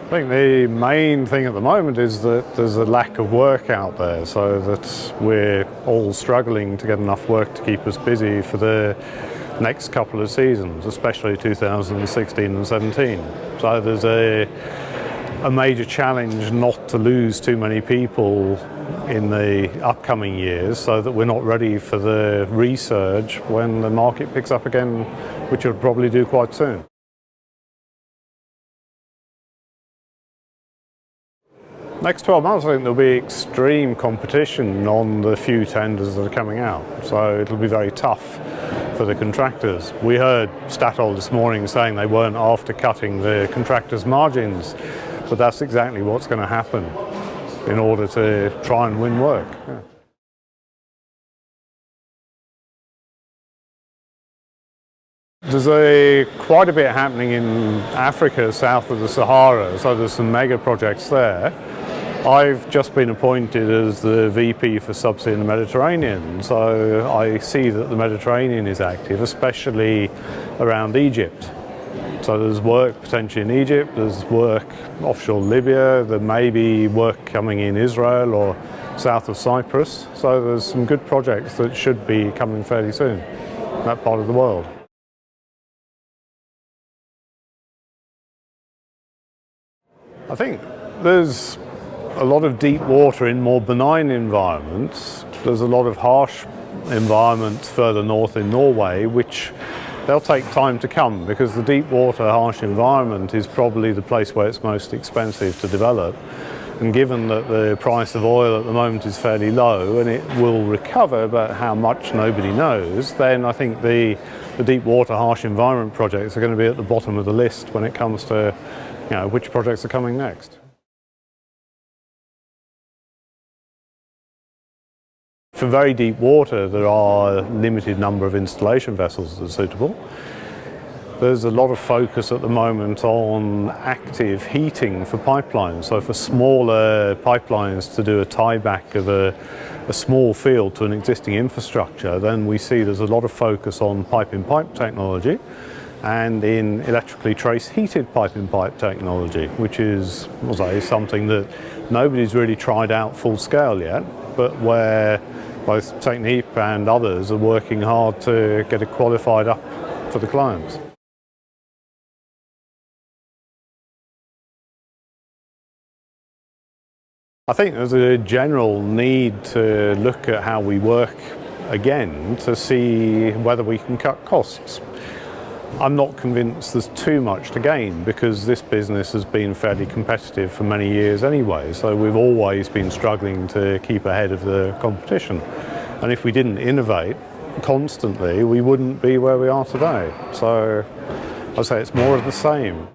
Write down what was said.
I think the main thing at the moment is that there's a lack of work out there, so that we're all struggling to get enough work to keep us busy for the next couple of seasons, especially 2016 and 17. So there's a major challenge not to lose too many people in the upcoming years, so that we're not ready for the resurge when the market picks up again, which it'll probably do quite soon. Next 12 months, I think there'll be extreme competition on the few tenders that are coming out, so it'll be very tough for the contractors. We heard Statoil this morning saying they weren't after cutting the contractors' margins, but that's exactly what's going to happen in order to try and win work. Yeah. There's quite a bit happening in Africa south of the Sahara, so there's some mega projects there. I've just been appointed as the VP for Subsea in the Mediterranean, so I see that the Mediterranean is active, especially around Egypt. So there's work potentially in Egypt, there's work offshore Libya, there may be work coming in Israel or south of Cyprus. So there's some good projects that should be coming fairly soon in that part of the world. I think there's a lot of deep water in more benign environments. There's a lot of harsh environments further north in Norway, which they'll take time to come, because the deep water harsh environment is probably the place where it's most expensive to develop. And given that the price of oil at the moment is fairly low and it will recover, but how much nobody knows, then I think the deep water harsh environment projects are going to be at the bottom of the list when it comes to which projects are coming next. For very deep water, there are a limited number of installation vessels that are suitable. There's a lot of focus at the moment on active heating for pipelines. So for smaller pipelines to do a tieback of a small field to an existing infrastructure, then we see there's a lot of focus on pipe-in-pipe technology and in electrically trace-heated pipe-in-pipe technology, which is something that nobody's really tried out full scale yet, but where both Technip and others are working hard to get it qualified up for the clients. I think there's a general need to look at how we work again to see whether we can cut costs. I'm not convinced there's too much to gain, because this business has been fairly competitive for many years anyway, so we've always been struggling to keep ahead of the competition. And if we didn't innovate constantly, we wouldn't be where we are today. So I'd say it's more of the same.